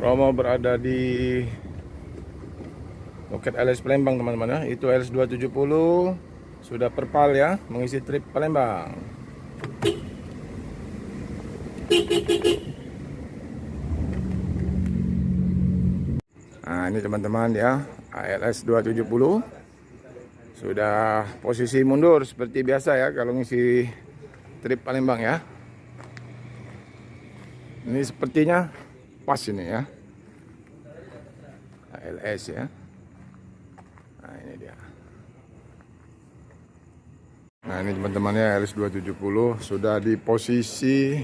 Romo berada di loket LS Palembang teman-teman ya. Itu LS 270 sudah perpal ya, mengisi trip Palembang. Nah ini teman-teman ya, ALS 270 sudah posisi mundur seperti biasa ya kalau ngisi trip Palembang ya. Ini sepertinya pas ini ya, ALS ya. Nah ini dia. Nah ini teman-temannya ALS 270 sudah di posisi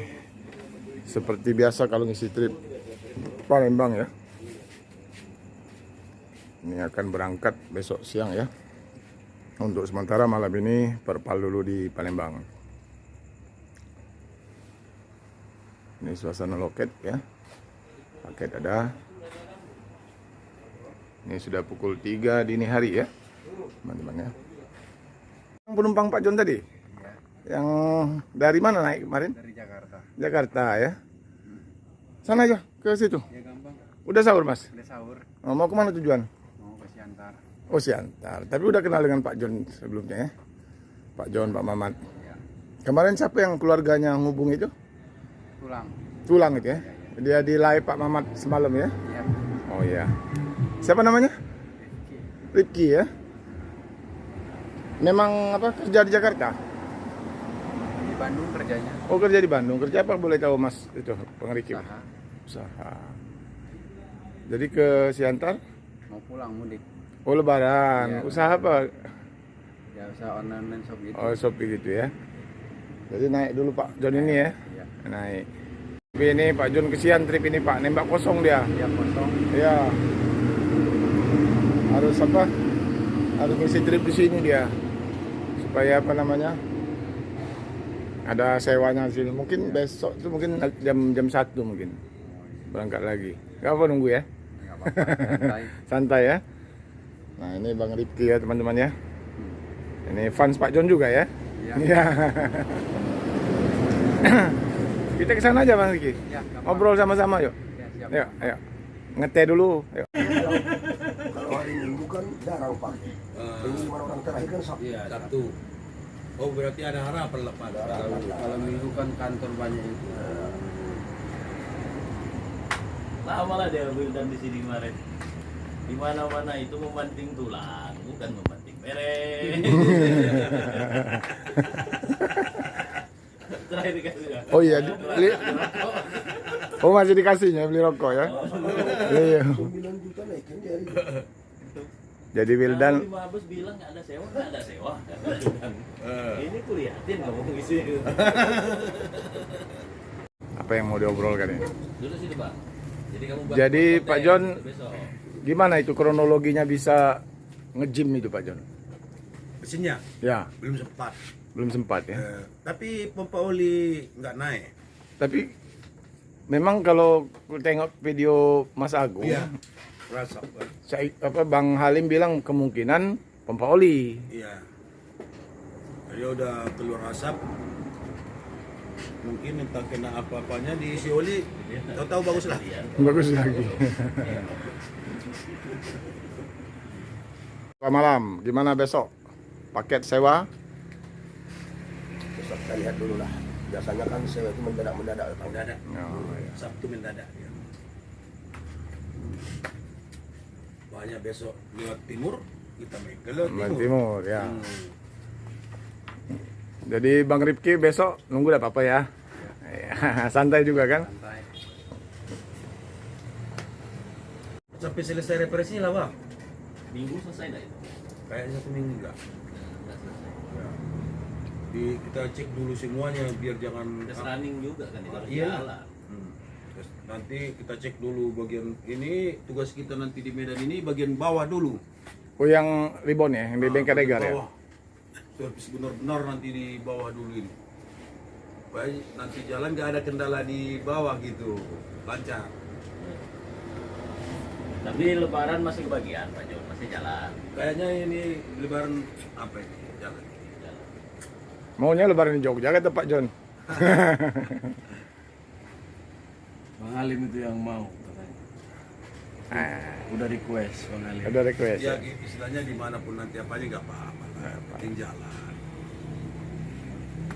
seperti biasa kalau ngisi trip Palembang ya. Ini akan berangkat besok siang ya. Untuk sementara malam ini perpal dulu di Palembang. Ini suasana loket ya. Paket ada. Ini sudah pukul 3 dini hari ya, teman-teman ya. Penumpang Pak John tadi? Ya. Yang dari mana naik kemarin? Dari Jakarta. Jakarta ya. Sana aja ke situ. Ya gampang. Udah sahur Mas? Udah sahur. Oh, mau kemana tujuan? Mau ke Siantar. Oh Siantar. Tapi udah kenal dengan Pak John sebelumnya ya? Pak John, Pak Mamat. Ya. Kemarin siapa yang keluarganya ngubung itu? Tulang. Tulang itu ya? Dia di live Pak Mamat semalam ya? Ya. Oh iya. Siapa namanya? Rifki ya? Memang apa kerja di Jakarta? Di Bandung kerjanya. Oh kerja di Bandung. Kerja apa boleh tahu Mas itu Bang Riki? Usaha. Usaha. Jadi ke Siantar? Mau pulang mudik. Oh lebaran. Iya. Usaha apa? Ya usaha online shop gitu. Oh Shopee gitu ya. Jadi naik dulu Pak John ini ya. Iya. Naik. Tapi ini Pak John kesian trip ini Pak. Nembak kosong dia. Dia kosong. Iya. Harus apa? Harus ngisi trip di sini dia. Supaya apa namanya? Ada sewanya sih. Mungkin besok itu mungkin jam 1 mungkin. Berangkat lagi. Gak apa nunggu ya? Enggak apa-apa. Santai. Santai ya. Nah, ini Bang Rifki ya teman-teman ya. Ini fans Pak John juga ya. Iya. Iya. Kita ke sana aja Bang Rifki. Ya, gampang. Ngobrol sama-sama yuk. Ya, siap. Yuk, ayo. Ngeteh dulu. Yuk. Kalau hari Minggu kan jarang Pak. Ini mana orang terakhir kan Sabtu. Iya, Sabtu. Oh, berarti ada harapan lepas. Kalau minggu kan kantor banyak itu. Lama lah dia Wildan di sini kemarin. Di mana-mana itu memanting tulang, bukan memanting merek. Terakhir dikasih ya. Oh iya, oh masih dikasihnya beli rokok ya. Iya. 9 juta naikin dari. Jadi Wildan Kalau di Mabes bilang nggak ada sewa, nggak ada sewa. Kata Wildan. Ini kuliahin ngomong isi. apa yang mau diobrolkan ini? Dulu sih Pak. Jadi kamu Jadi, konten Pak John, besok. Gimana itu kronologinya bisa nge-gym itu Pak John? Mesinnya Ya, belum sempat. belum sempat ya. Tapi pompa oli nggak naik. Tapi memang kalau ku tengok video Mas Agung, Iya. Rasa. Bang Halim bilang kemungkinan pompa oli. Iya. Dia udah keluar asap. Mungkin entah kena apa-apanya diisi oli. Tahu-tahu bagus lah. Bagus lagi. Selamat malam, gimana besok? Paket sewa? Besok kita lihat dulu lah. Biasanya kan sewa itu mendadak-mendadak. Mendadak. Oh, iya. Sabtu mendadak dia. Banyak besok lewat timur, kita main ke lewat Main timur. Timur ya. Hmm. Jadi Bang Rifki besok nunggu dah apa ya? Ya. Santai juga kan? Santai. Sampai selesai reparasinya lah bang. Minggu selesai dah itu. Kayaknya 1 minggu enggak. Nggak selesai. Ya. Kita cek dulu semuanya biar jangan. Tes running juga kan itu harus Iya. jalan. Terus nanti kita cek dulu bagian ini, tugas kita nanti di Medan ini bagian bawah dulu. Oh yang ribon ya, yang di bengkel bagian regar ya? bawah. Servis benar-benar nanti di bawah dulu ini. Baik, nanti jalan nggak ada kendala di bawah gitu, lancar. Tapi lebaran masih kebagian Pak John, masih jalan. Kayaknya ini lebaran apa ini? Jalan. Jalan. Maunya lebaran di Jogja kata Pak John. Bang Halim itu yang mau katanya. Udah request Bang Ali. Ada request. Ya Ya. istilahnya dimanapun nanti apa aja nggak apa-apa lah. Penting jalan.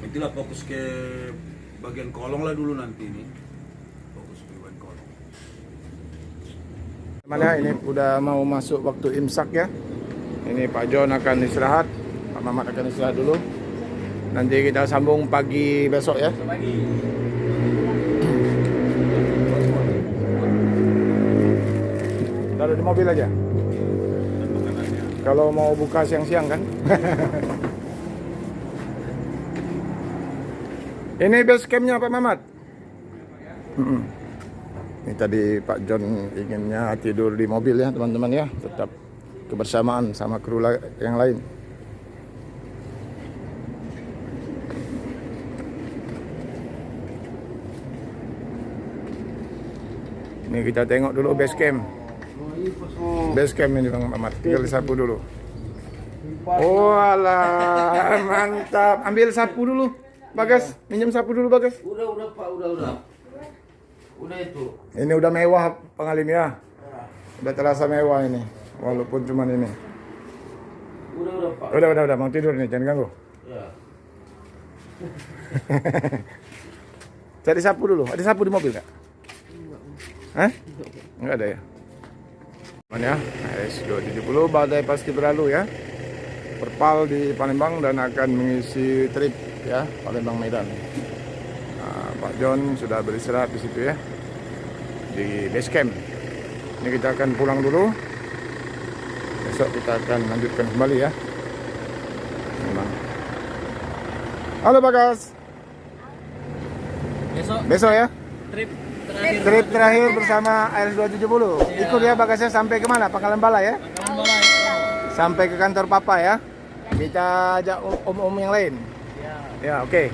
Itulah fokus ke bagian kolong lah dulu nanti ini. Fokus ke bagian kolong. Mana ini udah mau masuk waktu imsak ya. Ini Pak John akan istirahat, Pak Mamat akan istirahat dulu. Nanti kita sambung pagi besok ya. Pagi. Taruh di mobil aja. Kalau mau buka siang-siang kan. Ini base campnya Pak Mamat. Ini tadi Pak John inginnya tidur di mobil ya teman-teman ya. Tetap kebersamaan sama kru yang lain. Ini kita tengok dulu base camp. Base camp ini Bang Mamat. Tinggal disapu dulu. Oh alah, mantap. Ambil sapu dulu. Bagas, minjem sapu dulu Bagas. Udah Pak, udah. Udah itu. Ini udah mewah Pengalim ya. Udah terasa mewah ini. Walaupun cuman ini. Udah Pak. Udah, mau tidur nih, jangan ganggu. Ya. Cari sapu dulu. Ada sapu di mobil nggak? Hah? Nggak ada ya? Mana ya? S270 badai pasti berlalu ya. Perpal di Palembang dan akan mengisi trip ya Palembang Medan. Nah, Pak John sudah beristirahat di situ ya di base camp. Ini kita akan pulang dulu. Besok kita akan lanjutkan kembali ya. Memang. Halo Bagas. Besok ya. Trip terakhir bersama AS270. Ikut ya Bagasnya sampai kemana? Pangkalan Bala ya? Sampai ke kantor Papa ya. Kita ajak om-om yang lain. Ya, oke.